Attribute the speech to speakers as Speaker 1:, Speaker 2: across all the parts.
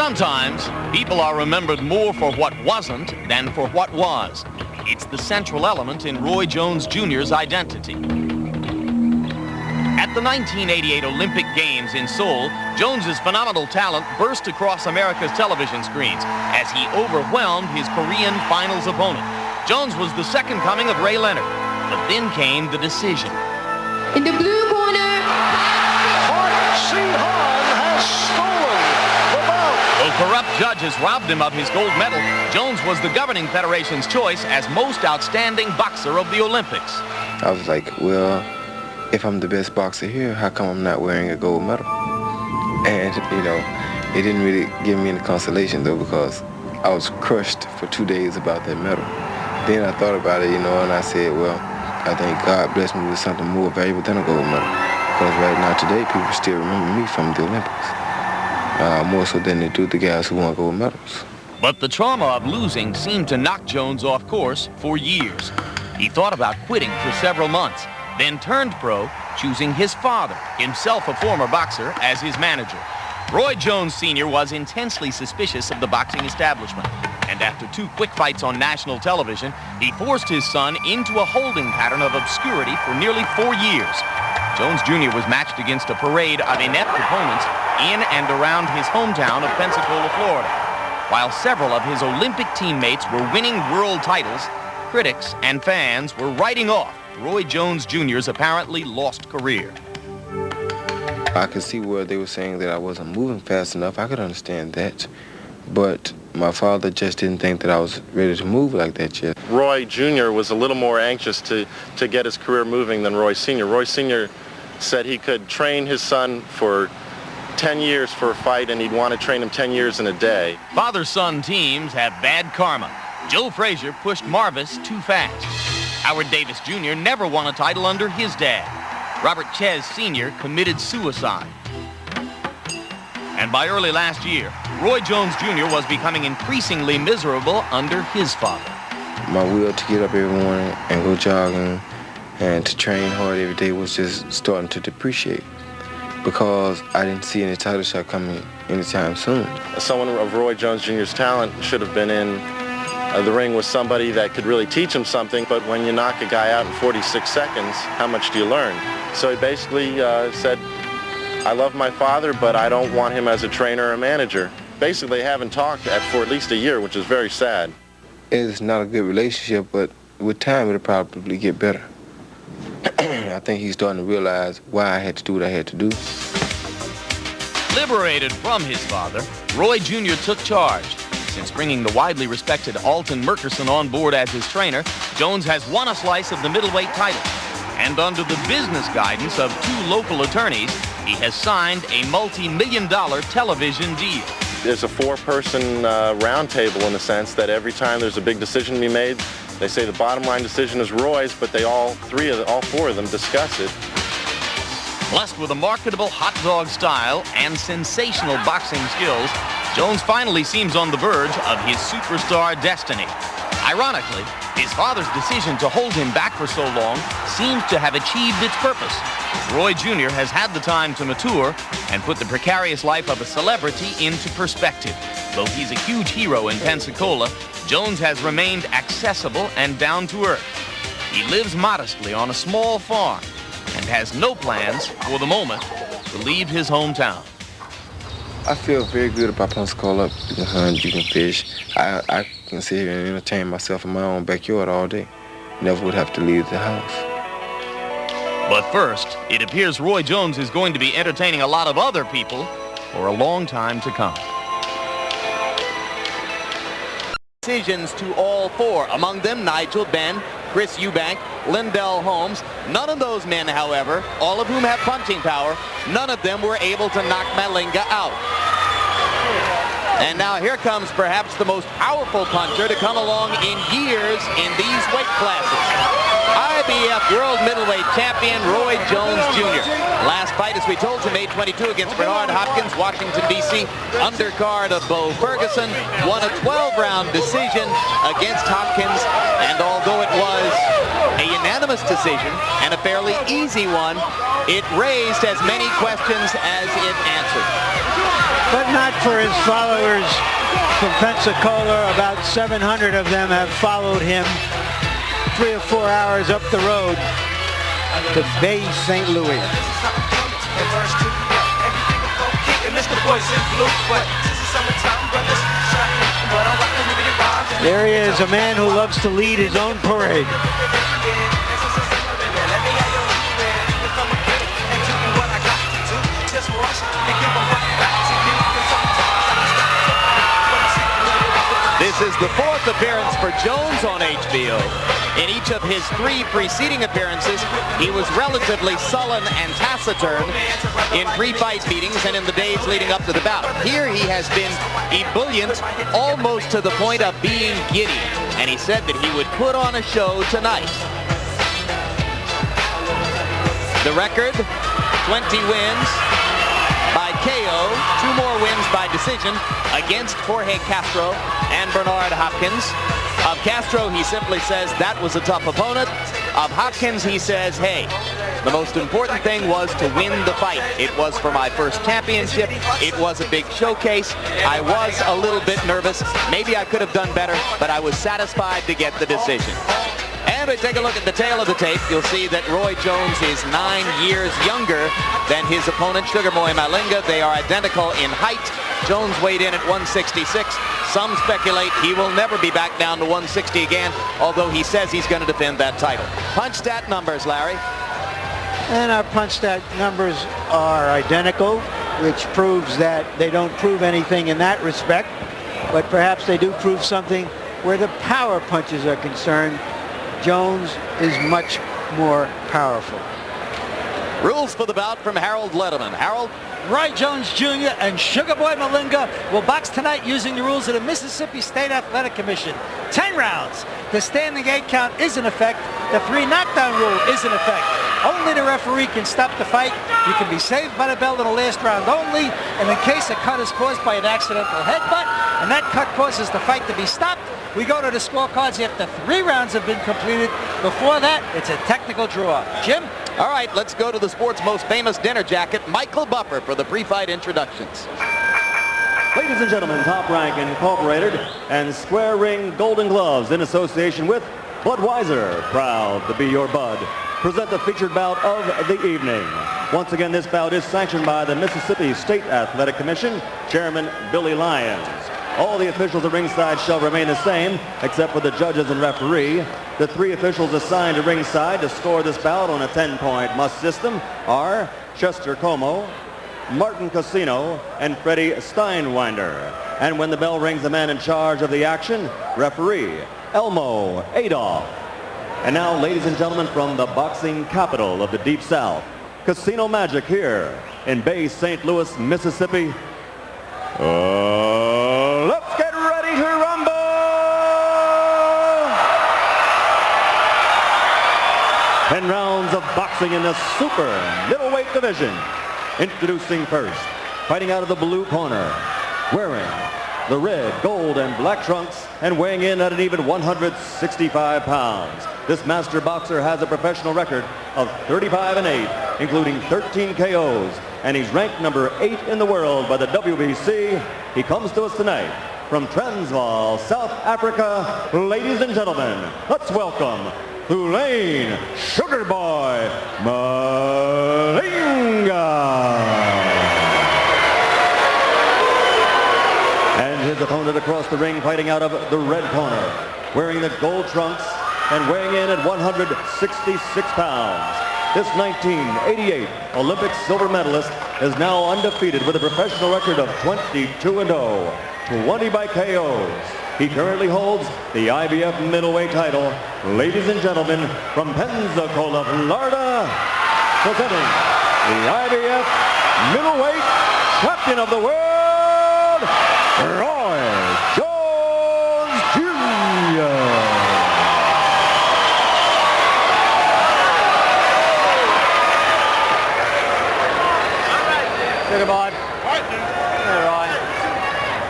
Speaker 1: Sometimes, people are remembered more for what wasn't than for what was. It's the central element in Roy Jones Jr.'s identity. At the 1988 Olympic Games in Seoul, Jones's phenomenal talent burst across America's television screens as he overwhelmed his Korean finals opponent. Jones was the second coming of Ray Leonard, but then came the decision.
Speaker 2: In the blue corner,
Speaker 3: Park Si-han has stolen the bout.
Speaker 1: Though corrupt judges robbed him of his gold medal, Jones was the governing federation's choice as most outstanding boxer of the Olympics.
Speaker 4: I was like, well, if I'm the best boxer here, how come I'm not wearing a gold medal? And, you know, it didn't really give me any consolation, though, because I was crushed for 2 days about that medal. Then I thought about it, you know, and I said, well, I think God blessed me with something more valuable than a gold medal. Because right now, today, people still remember me from the Olympics, more so than they do the guys who won gold medals.
Speaker 1: But the trauma of losing seemed to knock Jones off course for years. He thought about quitting for several months, then turned pro, choosing his father, himself a former boxer, as his manager. Roy Jones Sr. was intensely suspicious of the boxing establishment, and after 2 quick fights on national television, he forced his son into a holding pattern of obscurity for nearly 4 years. Jones Jr. was matched against a parade of inept opponents in and around his hometown of Pensacola, Florida. While several of his Olympic teammates were winning world titles, critics and fans were writing off Roy Jones Jr.'s apparently lost career.
Speaker 4: I could see where they were saying that I wasn't moving fast enough. I could understand that. But my father just didn't think that I was ready to move like that yet.
Speaker 3: Roy Jr. was a little more anxious to get his career moving than Roy Sr. Roy Sr. said he could train his son for 10 years for a fight, and he'd want to train him 10 years in a day.
Speaker 1: Father-son teams have bad karma. Joe Frazier pushed Marvis too fast. Howard Davis Jr. never won a title under his dad. Robert Ches Sr. committed suicide. And by early last year, Roy Jones Jr. was becoming increasingly miserable under his father.
Speaker 4: My will to get up every morning and go jogging and to train hard every day was just starting to depreciate because I didn't see any title shot coming anytime soon.
Speaker 3: Someone of Roy Jones Jr.'s talent should have been in the ring with somebody that could really teach him something, but when you knock a guy out in 46 seconds, how much do you learn? So he basically said, I love my father, but I don't want him as a trainer or a manager. Basically, they haven't talked for at least a year, which is very sad.
Speaker 4: It's not a good relationship, but with time, it'll probably get better. I think he's starting to realize why I had to do what I had to do.
Speaker 1: Liberated from his father, Roy Jr. took charge. Since bringing the widely respected Alton Murkerson on board as his trainer, Jones has won a slice of the middleweight title. And under the business guidance of 2 local attorneys, he has signed a multi-million-dollar television deal.
Speaker 3: There's a 4-person round table in the sense that every time there's a big decision to be made, they say the bottom line decision is Roy's, but they all 4 of them discuss it.
Speaker 1: Blessed with a marketable hot dog style and sensational boxing skills, Jones finally seems on the verge of his superstar destiny. Ironically, his father's decision to hold him back for so long seems to have achieved its purpose. Roy Jr. has had the time to mature and put the precarious life of a celebrity into perspective. Though he's a huge hero in Pensacola, Jones has remained accessible and down to earth. He lives modestly on a small farm and has no plans, for the moment, to leave his hometown.
Speaker 4: I feel very good about Pensacola. You can hunt, you can fish. I can sit here and entertain myself in my own backyard all day. Never would have to leave the house.
Speaker 1: But first, it appears Roy Jones is going to be entertaining a lot of other people for a long time to come. Decisions to all 4, among them Nigel Benn, Chris Eubank, Lindell Holmes. None of those men, however, all of whom have punching power, none of them were able to knock Malinga out. And now here comes perhaps the most powerful puncher to come along in years in these weight classes. IBF World Middleweight Champion Roy Jones Jr. Last fight, as we told you, May 22 against Bernard Hopkins, Washington, D.C. Undercard of Bo Ferguson. Won a 12-round decision against Hopkins. And although it was a unanimous decision and a fairly easy one, it raised as many questions as it answered.
Speaker 5: But not for his followers from Pensacola. About 700 of them have followed him 3 or 4 hours up the road to Bay St. Louis. There he is, a man who loves to lead his own parade.
Speaker 1: This is the 4th appearance for Jones on HBO. In each of his 3 preceding appearances, he was relatively sullen and taciturn in pre-fight meetings and in the days leading up to the bout. Here he has been ebullient, almost to the point of being giddy. And he said that he would put on a show tonight. The record, 20 wins by KO, 2 more wins by decision against Jorge Castro and Bernard Hopkins. Of Castro, he simply says that was a tough opponent. Of Hopkins, he says, hey, the most important thing was to win the fight. It was for my first championship. It was a big showcase. I was a little bit nervous. Maybe I could have done better, but I was satisfied to get the decision. And we take a look at the tail of the tape. You'll see that Roy Jones is 9 years younger than his opponent, Sugar Boy Malinga. They are identical in height. Jones weighed in at 166. Some speculate he will never be back down to 160 again, although he says he's going to defend that title. Punch stat numbers, Larry.
Speaker 5: And our punch stat numbers are identical, which proves that they don't prove anything in that respect, but perhaps they do prove something where the power punches are concerned. Jones is much more powerful.
Speaker 1: Rules for the bout from Harold Letterman. Harold?
Speaker 6: Roy Jones Jr. and Sugar Boy Malinga will box tonight using the rules of the Mississippi State Athletic Commission. 10 rounds. The standing 8 count is in effect. The 3 knockdown rule is in effect. Only the referee can stop the fight. You can be saved by the bell in the last round only. And in case a cut is caused by an accidental headbutt, and that cut causes the fight to be stopped, we go to the scorecards after 3 rounds have been completed. Before that, it's a technical draw. Jim?
Speaker 1: All right, let's go to the sport's most famous dinner jacket, Michael Buffer, for the pre-fight introductions.
Speaker 7: Ladies and gentlemen, Top Rank Incorporated and Square Ring Golden Gloves in association with Budweiser, proud to be your bud, present the featured bout of the evening. Once again, this bout is sanctioned by the Mississippi State Athletic Commission, Chairman Billy Lyons. All the officials at ringside shall remain the same, except for the judges and referee. The 3 officials assigned to ringside to score this bout on a 10-point must system are Chester Como, Martin Casino, and Freddie Steinwinder. And when the bell rings, the man in charge of the action, referee Elmo Adolph. And now, ladies and gentlemen, from the boxing capital of the Deep South, Casino Magic here in Bay St. Louis, Mississippi. Let's get ready to rumble! 10 rounds of boxing in the super middleweight division. Introducing first, fighting out of the blue corner, wearing the red, gold, and black trunks, and weighing in at an even 165 pounds. This master boxer has a professional record of 35-8, including 13 KOs, and he's ranked number 8 in the world by the WBC. He comes to us tonight from Transvaal, South Africa. Ladies and gentlemen, let's welcome Thulane Sugar Boy Malinga. And his opponent across the ring, fighting out of the red corner, wearing the gold trunks and weighing in at 166 pounds. This 1988 Olympic silver medalist is now undefeated with a professional record of 22-0, 20 by KOs. He currently holds the IBF middleweight title. Ladies and gentlemen, from Pensacola, Florida, presenting the IBF middleweight champion of the world, Roy Jones Jr.
Speaker 8: Sugar Boy. All right.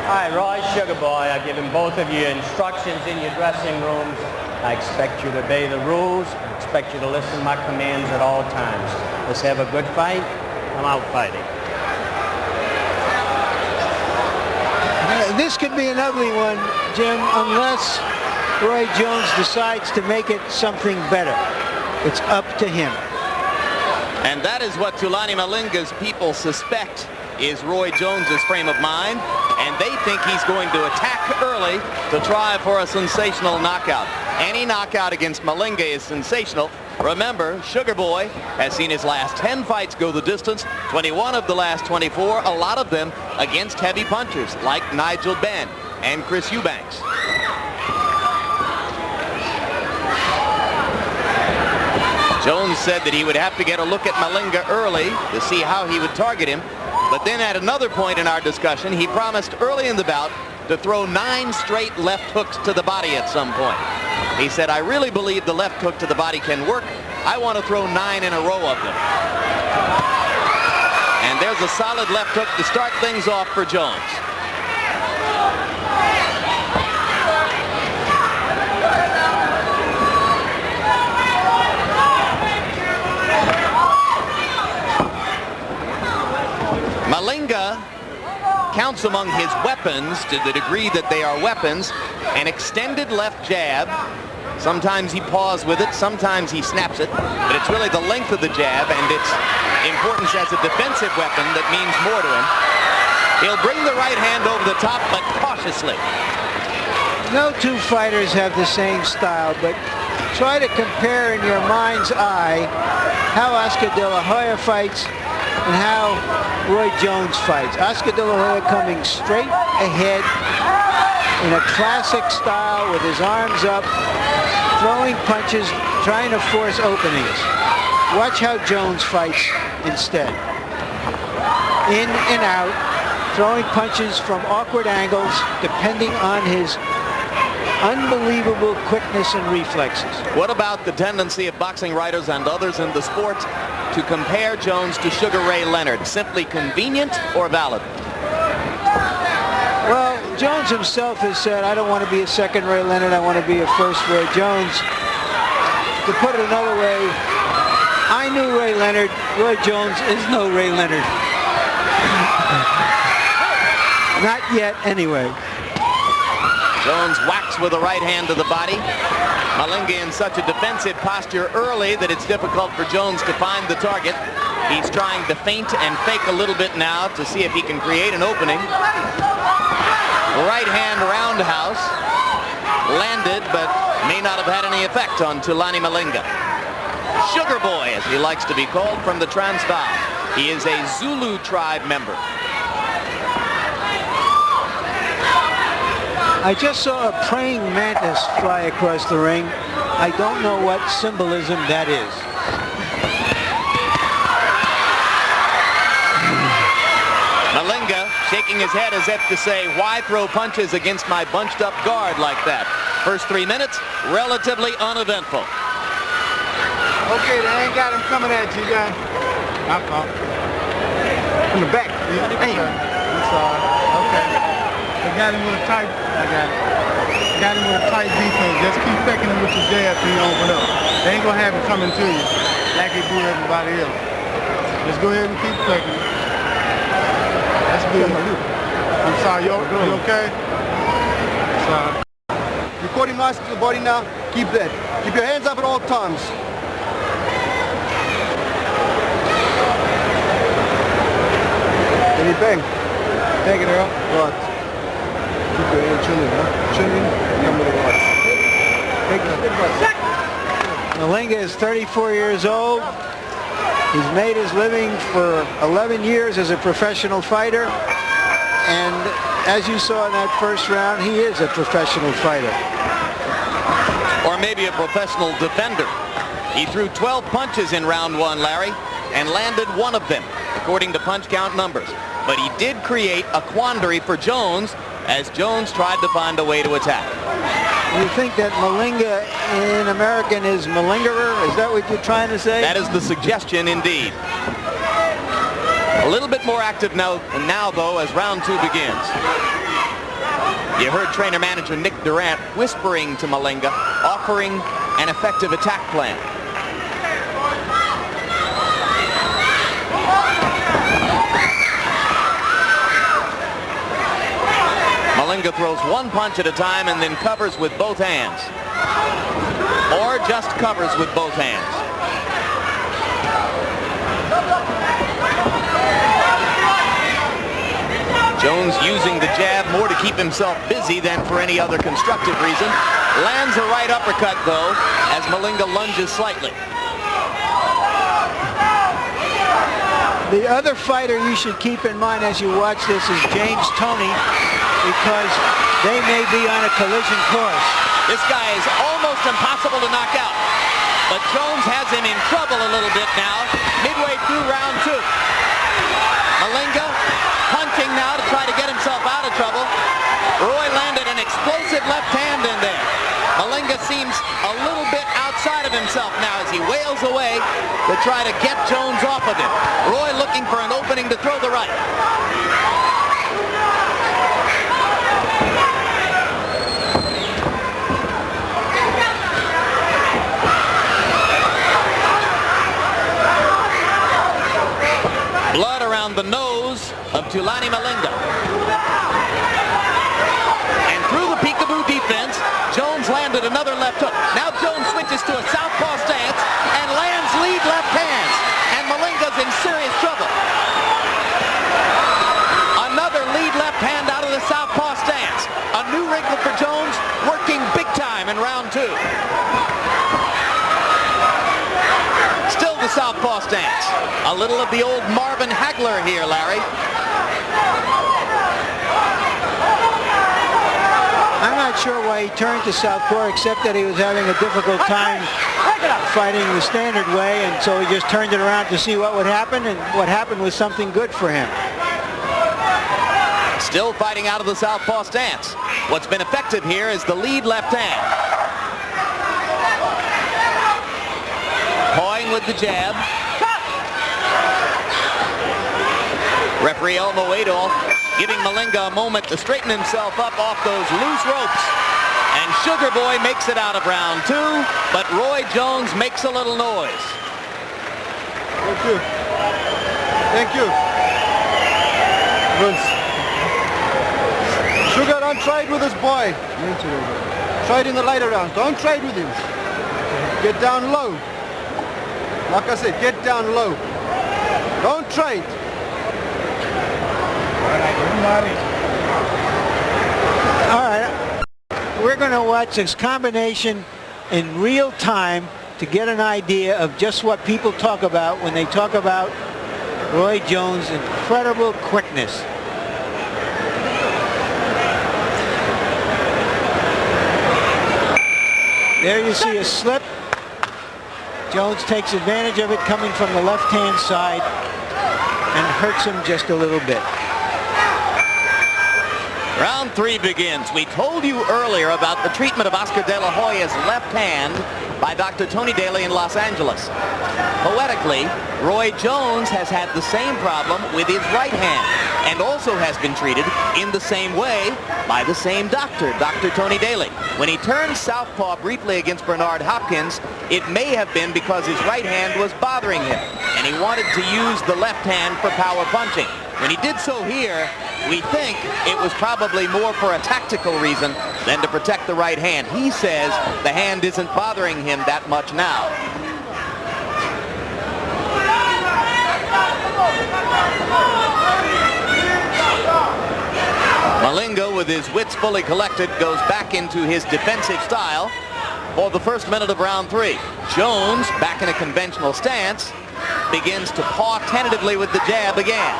Speaker 8: All right, Roy, Sugar Boy, I've given both of you instructions in your dressing rooms. I expect you to obey the rules. I expect you to listen to my commands at all times. Let's have a good fight. I'm out fighting.
Speaker 5: This could be an ugly one, Jim, unless Roy Jones decides to make it something better. It's up to him.
Speaker 1: And that is what Thulane Malinga's people suspect is Roy Jones's frame of mind, and they think he's going to attack early to try for a sensational knockout. Any knockout against Malinga is sensational. Remember, Sugar Boy has seen his last 10 fights go the distance, 21 of the last 24, a lot of them against heavy punchers like Nigel Benn and Chris Eubanks. Jones said that he would have to get a look at Malinga early to see how he would target him. But then at another point in our discussion, he promised early in the bout to throw 9 straight left hooks to the body at some point. He said, I really believe the left hook to the body can work. I want to throw 9 in a row of them. And there's a solid left hook to start things off for Jones. Malinga counts among his weapons, to the degree that they are weapons, an extended left jab. Sometimes he paws with it, sometimes he snaps it, but it's really the length of the jab and its importance as a defensive weapon that means more to him. He'll bring the right hand over the top, but cautiously.
Speaker 5: No two fighters have the same style, but try to compare in your mind's eye how Oscar De La Hoya fights and how Roy Jones fights. Oscar De La Hoya coming straight ahead in a classic style with his arms up, throwing punches, trying to force openings. Watch how Jones fights instead. In and out, throwing punches from awkward angles, depending on his unbelievable quickness and reflexes.
Speaker 1: What about the tendency of boxing writers and others in the sport to compare Jones to Sugar Ray Leonard? Simply convenient or valid?
Speaker 5: Well, Jones himself has said, I don't want to be a second Ray Leonard, I want to be a first Roy Jones. To put it another way, I knew Ray Leonard, Roy Jones is no Ray Leonard. Not yet, anyway.
Speaker 1: Jones whacks with the right hand to the body. Malinga in such a defensive posture early that it's difficult for Jones to find the target. He's trying to feint and fake a little bit now to see if he can create an opening. Right hand roundhouse landed, but may not have had any effect on Thulane Malinga. Sugar Boy, as he likes to be called, from the Transvaal. He is a Zulu tribe member.
Speaker 5: I just saw a praying mantis fly across the ring. I don't know what symbolism that is.
Speaker 1: Malinga shaking his head as if to say, why throw punches against my bunched up guard like that? First 3 minutes, relatively uneventful.
Speaker 4: Okay, they ain't got him coming at you, guys. My fault. In the back. Damn. I'm sorry. Okay. They got him with a tight. I got it. Got him with a tight defense. Just keep pecking him with your jab till he open up. They ain't gonna have him coming to you like they do everybody else. Just go ahead and keep pecking. That's good. I'm sorry. You okay? Sorry. Recording nice to the body now. Keep that. Keep your hands up at all times. Any bang? Take it, Earl. Right. Keep your hand chin in, huh? Chin in. Come to the right.
Speaker 5: Malinga is 34 years old. He's made his living for 11 years as a professional fighter. And as you saw in that first round, he is a professional fighter.
Speaker 1: Or maybe a professional defender. He threw 12 punches in round 1, Larry, and landed 1 of them, according to punch count numbers. But he did create a quandary for Jones as Jones tried to find a way to attack.
Speaker 5: You think that Malinga in American is Malingerer? Is that what you're trying to say?
Speaker 1: That is the suggestion, indeed. A little bit more active now though, as round 2 begins. You heard trainer-manager Nick Durant whispering to Malinga, offering an effective attack plan. Malinga throws one punch at a time and then covers with both hands. Or just covers with both hands. Jones using the jab more to keep himself busy than for any other constructive reason. Lands a right uppercut, though, as Malinga lunges slightly.
Speaker 5: The other fighter you should keep in mind as you watch this is James Toney, because they may be on a collision course.
Speaker 1: This guy is almost impossible to knock out, but Jones has him in trouble a little bit now, midway through round 2. Malinga punching now to try to get himself out of trouble. Roy landed an explosive left hand in there. Malinga seems a little bit outside of himself now as he wails away to try to get Jones off of him. Roy looking for an opening to throw the right. Blood around the nose of Thulane Malinga. And through the peekaboo defense, Jones landed another left hook. Now Jones switches to a southpaw stance and lands lead left hands. And Malinga's in serious trouble. Another lead left hand out of the southpaw stance. A new wrinkle for Jones, working big time in round 2. Still the southpaw stance. A little of the old Marvin Hagler here, Larry.
Speaker 5: I'm not sure why he turned to southpaw, except that he was having a difficult time fighting the standard way, and so he just turned it around to see what would happen, and what happened was something good for him.
Speaker 1: Still fighting out of the southpaw stance. What's been effective here is the lead left hand. Pawing with the jab. Referee Elmo Adolf giving Malinga a moment to straighten himself up off those loose ropes. And Sugar Boy makes it out of round 2, but Roy Jones makes a little noise.
Speaker 9: Thank you. Thank you. Vince. Sugar, don't trade with this boy. Trade in the later rounds. Don't trade with him. Get down low. Like I said, get down low. Don't trade.
Speaker 5: All right, we're going to watch this combination in real time to get an idea of just what people talk about when they talk about Roy Jones' incredible quickness. There you see a slip. Jones takes advantage of it coming from the left-hand side and hurts him just a little bit.
Speaker 1: Round 3 begins. We told you earlier about the treatment of Oscar De La Hoya's left hand by Dr. Tony Daly in Los Angeles. Poetically, Roy Jones has had the same problem with his right hand and also has been treated in the same way by the same doctor, Dr. Tony Daly. When he turned southpaw briefly against Bernard Hopkins, it may have been because his right hand was bothering him and he wanted to use the left hand for power punching. When he did so here, we think it was probably more for a tactical reason than to protect the right hand. He says the hand isn't bothering him that much now. Malinga, with his wits fully collected, goes back into his defensive style for the first minute of round 3. Jones, back in a conventional stance, begins to paw tentatively with the jab again.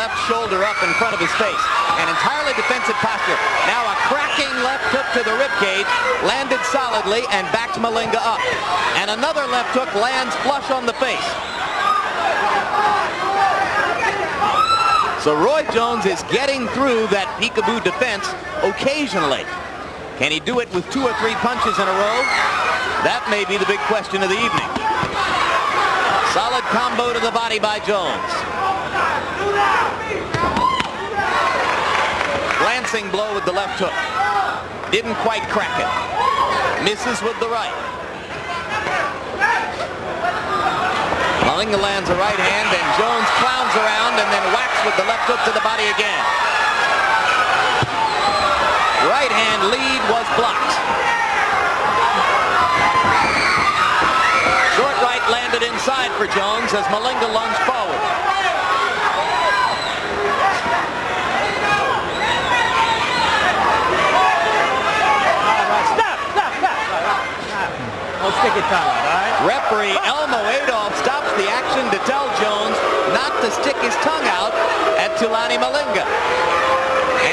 Speaker 1: left shoulder up in front of his face. An entirely defensive posture. Now a cracking left hook to the ribcage, landed solidly and backed Malinga up. And another left hook lands flush on the face. So Roy Jones is getting through that peekaboo defense occasionally. Can he do it with 2 or 3 punches in a row? That may be the big question of the evening. Solid combo to the body by Jones. Glancing blow with the left hook. Didn't quite crack it. Misses with the right. Malinga lands a right hand, and Jones clowns around and then whacks with the left hook to the body again. Right hand lead was blocked. Short right landed inside for Jones as Malinga lunged forward.
Speaker 6: Don't stick your tongue out, all right?
Speaker 1: Referee Elmo Adolph stops the action to tell Jones not to stick his tongue out at Thulane Malinga.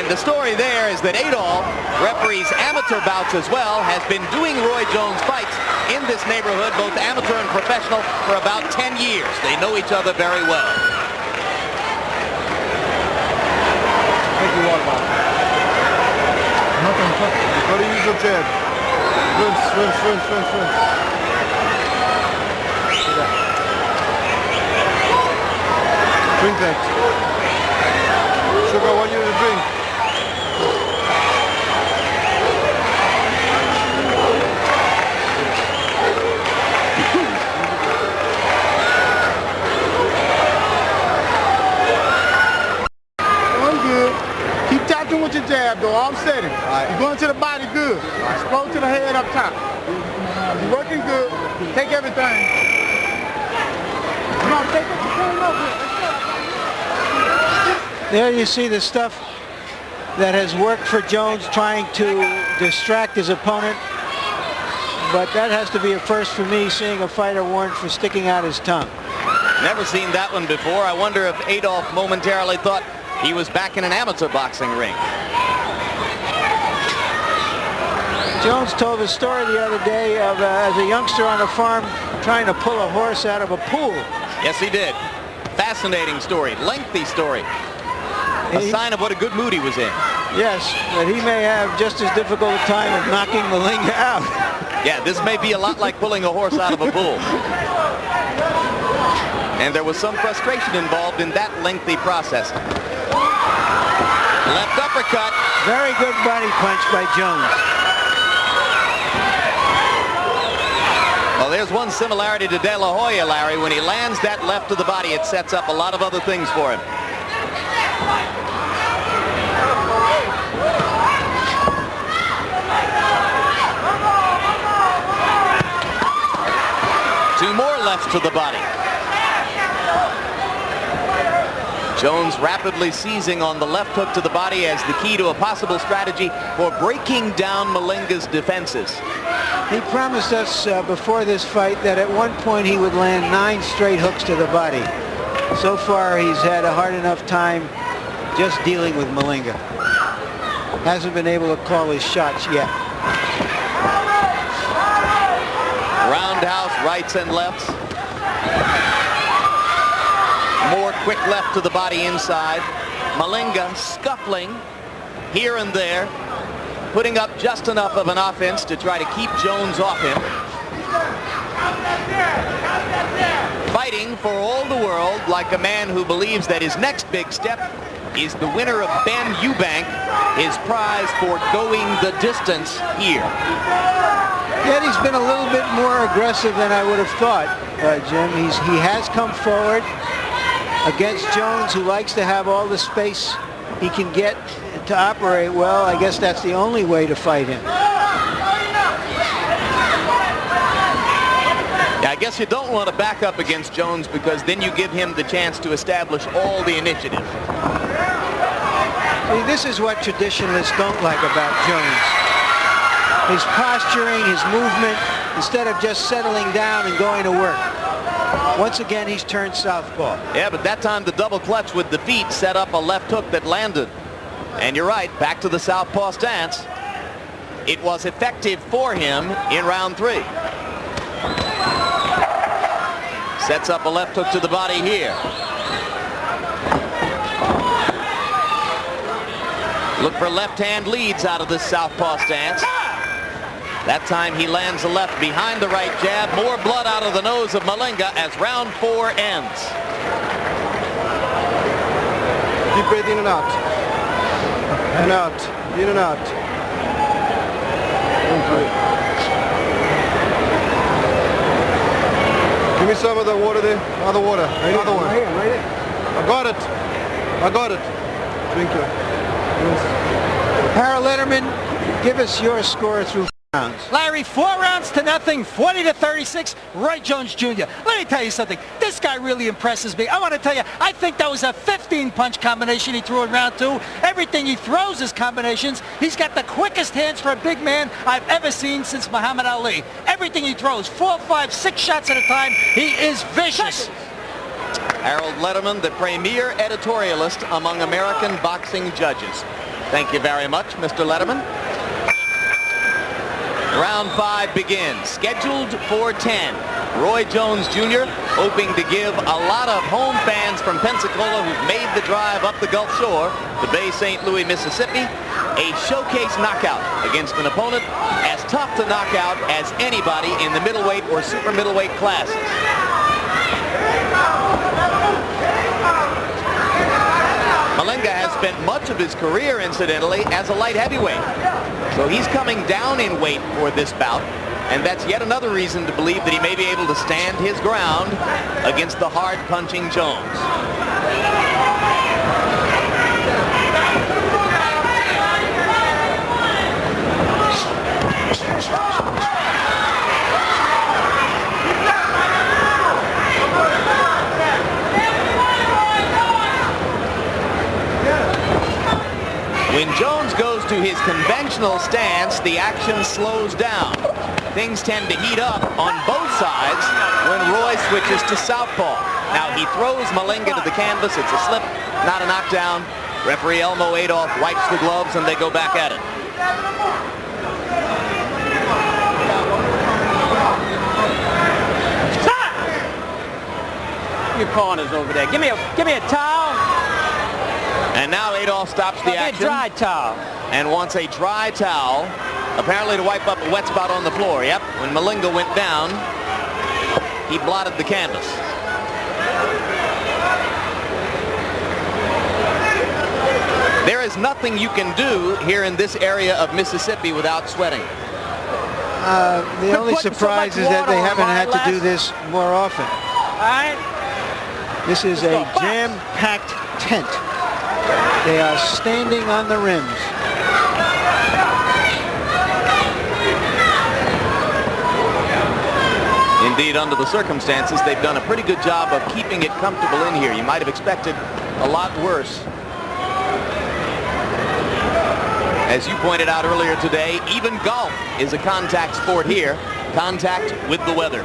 Speaker 1: And the story there is that Adolph referees amateur bouts as well, has been doing Roy Jones fights in this neighborhood, both amateur and professional, for about 10 years. They know each other very well.
Speaker 9: Thank you, water bottle. Nothing. Go to use your jab. Swim. Drink that. Sugar, I want you to drink. I'm good. Keep tapping with your jab, though. I'm steady. You're going to the body good. Explode to the head up top. You're working good. Take everything. Come on, take what you can over.
Speaker 5: There you see the stuff that has worked for Jones, trying to distract his opponent. But that has to be a first for me, seeing a fighter warned for sticking out his tongue.
Speaker 1: Never seen that one before. I wonder if Adolph momentarily thought he was back in an amateur boxing ring.
Speaker 5: Jones told a story the other day of as a youngster on a farm trying to pull a horse out of a pool.
Speaker 1: Yes, he did. Fascinating story, lengthy story. A sign of what a good mood he was in.
Speaker 5: Yes, but he may have just as difficult a time of knocking Malinga out.
Speaker 1: Yeah, this may be a lot like pulling a horse out of a bull. And there was some frustration involved in that lengthy process. Left uppercut.
Speaker 5: Very good body punch by Jones.
Speaker 1: Well, there's one similarity to De La Hoya, Larry. When he lands that left to the body, it sets up a lot of other things for him. Two more lefts to the body. Jones rapidly seizing on the left hook to the body as the key to a possible strategy for breaking down Malinga's defenses.
Speaker 5: He promised us before this fight that at one point he would land 9 straight hooks to the body. So far he's had a hard enough time just dealing with Malinga. Hasn't been able to call his shots yet.
Speaker 1: Roundhouse rights and lefts. More quick left to the body inside. Malinga scuffling here and there, putting up just enough of an offense to try to keep Jones off him. Fighting for all the world like a man who believes that his next big step is the winner of Ben Eubank, his prize for going the distance here.
Speaker 5: Yet he's been a little bit more aggressive than I would have thought, Jim. He has come forward against Jones, who likes to have all the space he can get to operate well. I guess that's the only way to fight him.
Speaker 1: Yeah, I guess you don't want to back up against Jones, because then you give him the chance to establish all the initiative.
Speaker 5: See, this is what traditionalists don't like about Jones. His posturing, his movement, instead of just settling down and going to work. Once again, he's turned southpaw.
Speaker 1: Yeah, but that time the double clutch with the feet set up a left hook that landed. And you're right, back to the southpaw stance. It was effective for him in round 3. Sets up a left hook to the body here. Look for left-hand leads out of this southpaw stance. That time he lands the left behind the right jab. More blood out of the nose of Malinga as round 4 ends.
Speaker 9: Deep breath in and out. And out. In and out. Give me some of the water there. Other water. Another one. Right here. I got it. I got it. Drink it.
Speaker 5: Harold Letterman, give us your score through rounds.
Speaker 6: Larry, 4 rounds to nothing, 40-36, Roy Jones Jr. Let me tell you something. This guy really impresses me. I want to tell you, I think that was a 15-punch combination he threw in round 2. Everything he throws is combinations. He's got the quickest hands for a big man I've ever seen since Muhammad Ali. Everything he throws, 4, 5, 6 shots at a time. He is vicious.
Speaker 1: Harold Letterman, the premier editorialist among American boxing judges. Thank you very much, Mr. Letterman. Round 5 begins, scheduled for 10. Roy Jones Jr. hoping to give a lot of home fans from Pensacola who've made the drive up the Gulf Shore to Bay St. Louis, Mississippi, a showcase knockout against an opponent as tough to knock out as anybody in the middleweight or super middleweight classes. Malinga has spent much of his career, incidentally, as a light heavyweight. So he's coming down in weight for this bout, and that's yet another reason to believe that he may be able to stand his ground against the hard-punching Jones. When Jones goes to his conventional stance, the action slows down. Things tend to heat up on both sides when Roy switches to southpaw. Now he throws Malinga to the canvas. It's a slip, not a knockdown. Referee Elmo Adolph wipes the gloves and they go back at it.
Speaker 8: Stop! Your corners over there. Give me a towel.
Speaker 1: And now Adolph stops the action.
Speaker 8: A dry towel.
Speaker 1: And wants a dry towel, apparently to wipe up a wet spot on the floor. Yep, when Malinga went down, he blotted the canvas. There is nothing you can do here in this area of Mississippi without sweating.
Speaker 5: The only surprise is that they haven't had to do this more often.
Speaker 8: All right.
Speaker 5: This is a jam-packed tent. They are standing on the rims.
Speaker 1: Indeed, under the circumstances, they've done a pretty good job of keeping it comfortable in here. You might have expected a lot worse. As you pointed out earlier today, even golf is a contact sport here. Contact with the weather.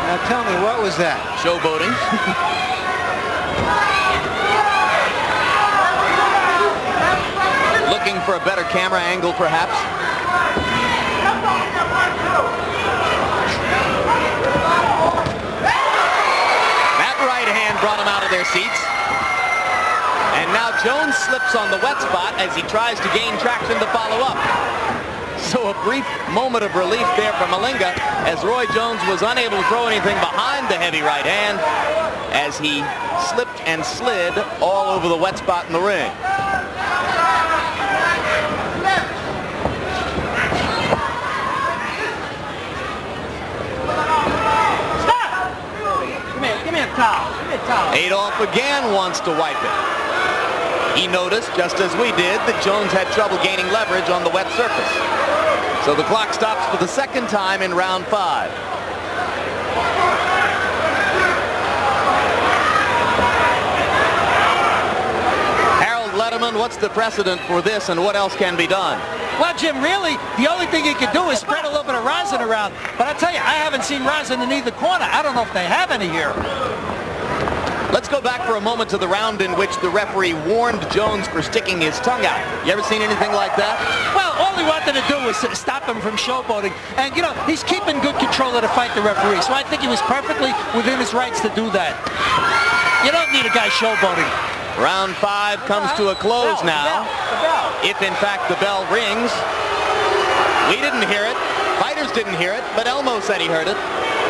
Speaker 5: Now tell me, what was that?
Speaker 1: Showboating. Looking for a better camera angle, perhaps. That right hand brought them out of their seats. And now Jones slips on the wet spot as he tries to gain traction to follow up. So a brief moment of relief there for Malinga as Roy Jones was unable to throw anything behind the heavy right hand as he slipped and slid all over the wet spot in the ring.
Speaker 8: Stop! Give me a towel. Give me a towel.
Speaker 1: Adolph again wants to wipe it. He noticed, just as we did, that Jones had trouble gaining leverage on the wet surface. So the clock stops for the second time in round 5. Harold Letterman
Speaker 10: John, what's the precedent for this and what else can be done?
Speaker 6: Well, Jim, really, the only thing he could do is spread a little bit of rosin around. But I tell you, I haven't seen rosin in either corner. I don't know if they have any here.
Speaker 10: Let's go back for a moment to the round in which the referee warned Jones for sticking his tongue out. You ever seen anything like that?
Speaker 6: Well, all he wanted to do was stop him from showboating. And, you know, he's keeping good control of the fight, the referee. So I think he was perfectly within his rights to do that. You don't need a guy showboating.
Speaker 10: Round 5 comes to a close now.
Speaker 6: The bell.
Speaker 10: If, in fact, the bell rings. We didn't hear it. Fighters didn't hear it, but Elmo said he heard it.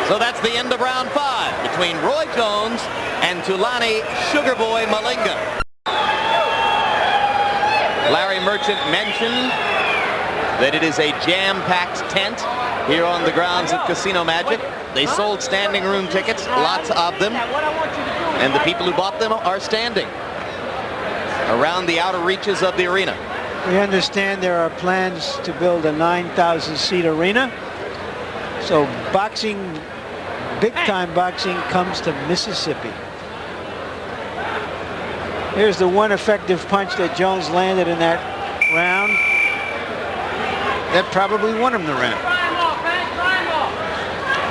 Speaker 10: So that's the end of round 5 between Roy Jones and Thulane Sugarboy Malinga. Larry Merchant mentioned that it is a jam-packed tent here on the grounds of Casino Magic. They sold standing room tickets, lots of them, and the people who bought them are standing around the outer reaches of the arena.
Speaker 5: We understand there are plans to build a 9,000-seat arena. So boxing, big-time boxing, comes to Mississippi. Here's the one effective punch that Jones landed in that round. That probably won him the round.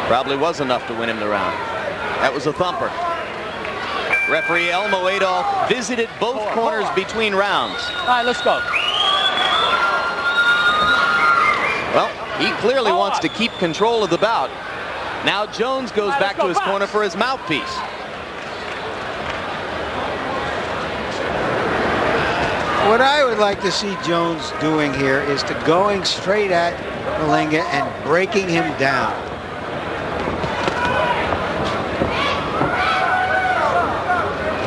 Speaker 10: Probably was enough to win him the round. That was a thumper. Referee Elmo Adolph visited both corners between rounds.
Speaker 8: All right, let's go.
Speaker 10: Well, he clearly wants to keep control of the bout. Now Jones goes back to his corner for his mouthpiece.
Speaker 5: What I would like to see Jones doing here is to going straight at Malinga and breaking him down.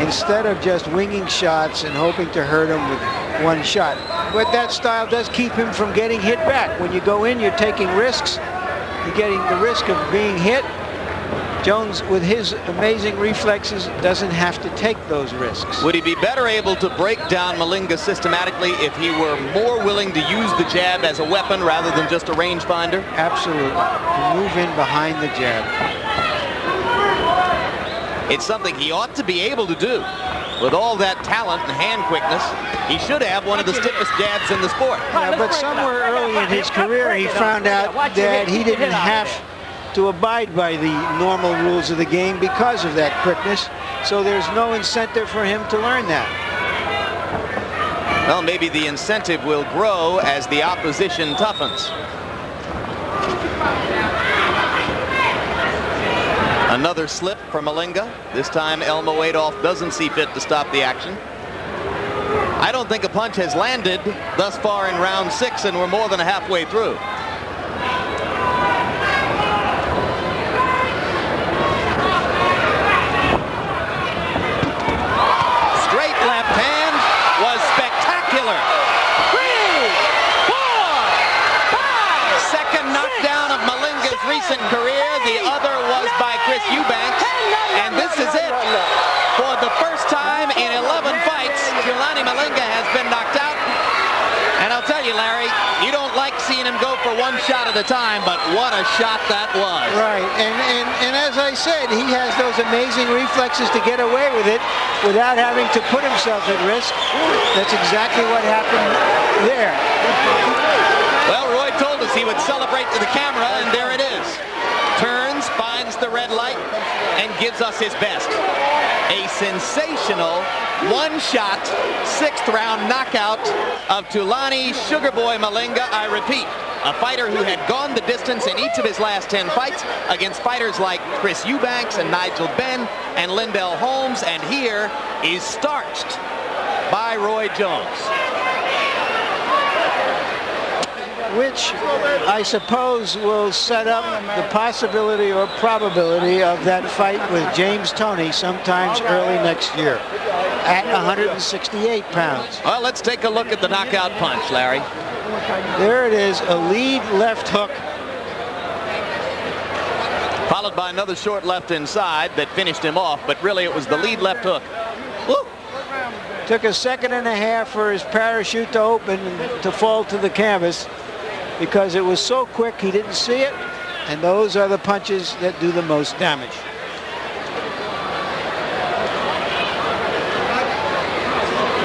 Speaker 5: Instead of just winging shots and hoping to hurt him with one shot. But that style does keep him from getting hit back. When you go in, you're taking risks. You're getting the risk of being hit. Jones, with his amazing reflexes, doesn't have to take those risks.
Speaker 10: Would he be better able to break down Malinga systematically if he were more willing to use the jab as a weapon rather than just a rangefinder?
Speaker 5: Absolutely. To move in behind the jab.
Speaker 10: It's something he ought to be able to do. With all that talent and hand quickness, he should have one of the stiffest jabs in the sport.
Speaker 5: Yeah, but somewhere early in his career, he found out that he didn't have to abide by the normal rules of the game because of that quickness. So there's no incentive for him to learn that.
Speaker 10: Well, maybe the incentive will grow as the opposition toughens. Another slip from Malinga. This time Elmo Adolph doesn't see fit to stop the action. I don't think a punch has landed thus far in round 6, and we're more than halfway through. Straight left hand was spectacular.
Speaker 6: 3, 4, 5.
Speaker 10: Second knockdown of Malinga's recent career. The other was by Chris Eubanks. And this is it. For the first time in 11 fights, Thulane Malinga has been knocked out. And I'll tell you, Larry, you don't like seeing him go for one shot at a time, but what a shot that was.
Speaker 5: Right, and as I said, he has those amazing reflexes to get away with it without having to put himself at risk. That's exactly what happened there.
Speaker 10: Well, Roy told us he would celebrate to the camera, and there it is. Turns, finds the red light, and gives us his best. A sensational one-shot, 6th round knockout of Thulane Sugarboy Malinga. I repeat, a fighter who had gone the distance in each of his last 10 fights against fighters like Chris Eubanks and Nigel Benn and Lindell Holmes, and here is starched by Roy Jones.
Speaker 5: Which I suppose will set up the possibility or probability of that fight with James Toney sometimes early next year at 168 pounds.
Speaker 10: Well, let's take a look at the knockout punch, Larry.
Speaker 5: There it is, a lead left hook.
Speaker 10: Followed by another short left inside that finished him off, but really it was the lead left hook. Woo!
Speaker 5: Took a second and a half for his parachute to open and to fall to the canvas, because it was so quick he didn't see it, and those are the punches that do the most damage.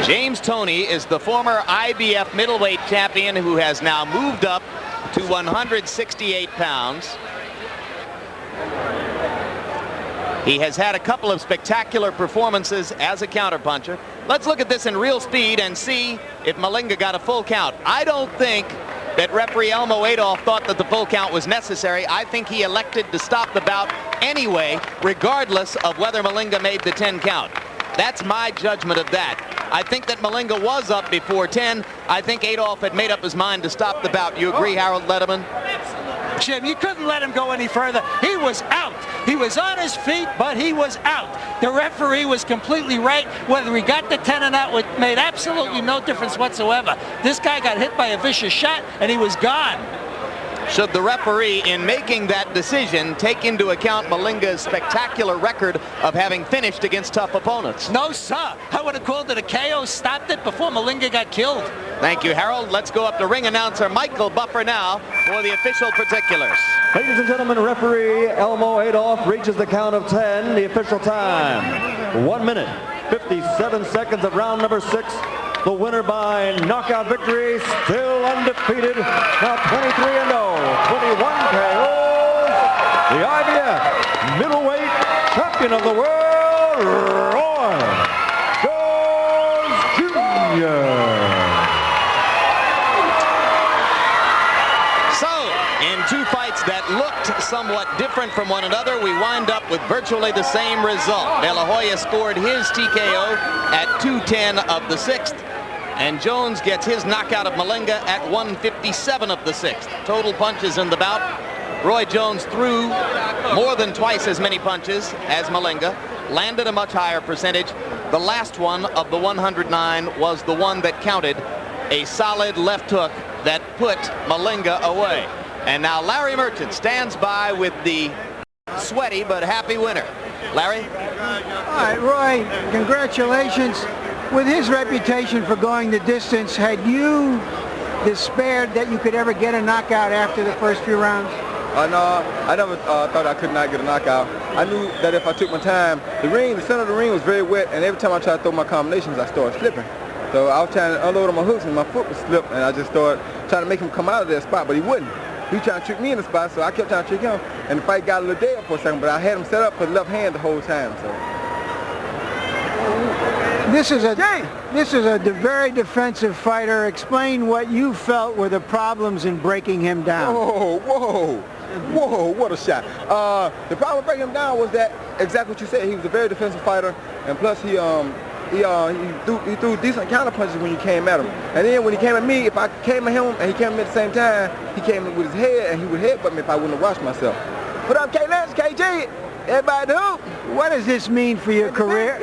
Speaker 10: James Toney is the former IBF middleweight champion who has now moved up to 168 pounds. He has had a couple of spectacular performances as a counterpuncher. Let's look at this in real speed and see if Malinga got a full count. I don't think that referee Elmo Adolph thought that the full count was necessary. I think he elected to stop the bout anyway, regardless of whether Malinga made the 10 count. That's my judgment of that. I think that Malinga was up before 10. I think Adolph had made up his mind to stop the bout. You agree, Harold Letterman?
Speaker 6: Jim, you couldn't let him go any further. He was out. He was on his feet, but he was out. The referee was completely right. Whether he got the 10 or not made absolutely no difference whatsoever. This guy got hit by a vicious shot, and he was gone.
Speaker 10: Should the referee, in making that decision, take into account Malinga's spectacular record of having finished against tough opponents?
Speaker 6: No, sir. I would have called it a KO, stopped it before Malinga got killed.
Speaker 10: Thank you, Harold. Let's go up to ring announcer Michael Buffer now for the official particulars.
Speaker 7: Ladies and gentlemen, referee Elmo Adolph reaches the count of 10. The official time, 1 minute, 57 seconds of round number 6. The winner by knockout victory, still undefeated, now 23-0, 21 KOs, the IBF middleweight champion of the world, Roy Jones Jr.
Speaker 10: So, in two fights that looked somewhat different from one another, we wind up with virtually the same result. De La Hoya scored his TKO at 2:10 of the 6th. And Jones gets his knockout of Malinga at 1:57 of the 6th. Total punches in the bout. Roy Jones threw more than twice as many punches as Malinga, landed a much higher percentage. The last one of the 109 was the one that counted, a solid left hook that put Malinga away. And now Larry Merchant stands by with the sweaty but happy winner. Larry?
Speaker 5: All right, Roy, congratulations. With his reputation for going the distance, had you despaired that you could ever get a knockout after the first few rounds?
Speaker 9: No, I never thought I could not get a knockout. I knew that if I took my time, the center of the ring was very wet, and every time I tried to throw my combinations, I started slipping. So I was trying to unload on my hooks, and my foot was slipped, and I just started trying to make him come out of that spot, but he wouldn't. He was trying to trick me in the spot, so I kept trying to trick him, and the fight got a little dead for a second, but I had him set up for the left hand the whole time. So.
Speaker 5: This is a very defensive fighter. Explain what you felt were the problems in breaking him down.
Speaker 9: Whoa, what a shot. The problem with breaking him down was that, exactly what you said, he was a very defensive fighter, and plus he threw decent counter punches when you came at him. And then when he came at me, if I came at him and he came at me at the same time, he came in with his head and he would headbutt me if I wouldn't have watched myself. What up, K-Lance, KG? Everybody in the hoop.
Speaker 5: What does this mean for your career?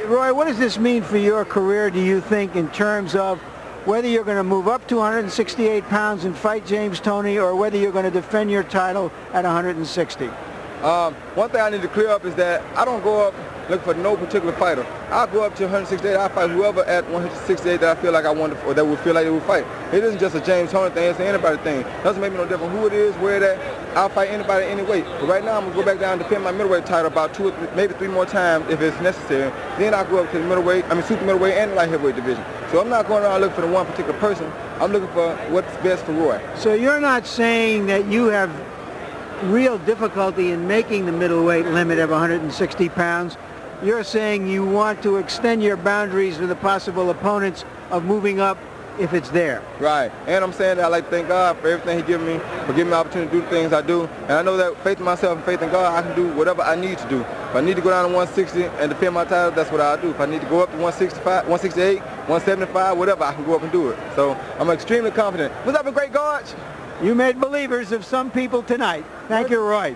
Speaker 5: Roy, what does this mean for your career, do you think, in terms of whether you're going to move up to 168 pounds and fight James Toney, or whether you're going to defend your title at 160?
Speaker 9: One thing I need to clear up is that I don't go up looking for no particular fighter. I'll go up to 168. I'll fight whoever at 168 that I feel like I want to, or that would feel like they would fight. It isn't just a James Toney thing, it's an anybody thing. It doesn't make me no different who it is, where it at. I'll fight anybody any weight. But right now I'm going to go back down and defend my middleweight title about 2 or 3, maybe 3 more times if it's necessary. Then I'll go up to the super middleweight and light heavyweight division. So I'm not going around looking for the one particular person. I'm looking for what's best for Roy.
Speaker 5: So you're not saying that you have real difficulty in making the middleweight limit of 160 pounds. You're saying you want to extend your boundaries with the possible opponents of moving up if it's there.
Speaker 9: Right. And I'm saying that I like to thank God for everything he given me, for giving me the opportunity to do the things I do. And I know that faith in myself and faith in God, I can do whatever I need to do. If I need to go down to 160 and defend my title, that's what I'll do. If I need to go up to 165, 168, 175, whatever, I can go up and do it. So I'm extremely confident. What's up, in great guards?
Speaker 5: You made believers of some people tonight. Thank you, Roy.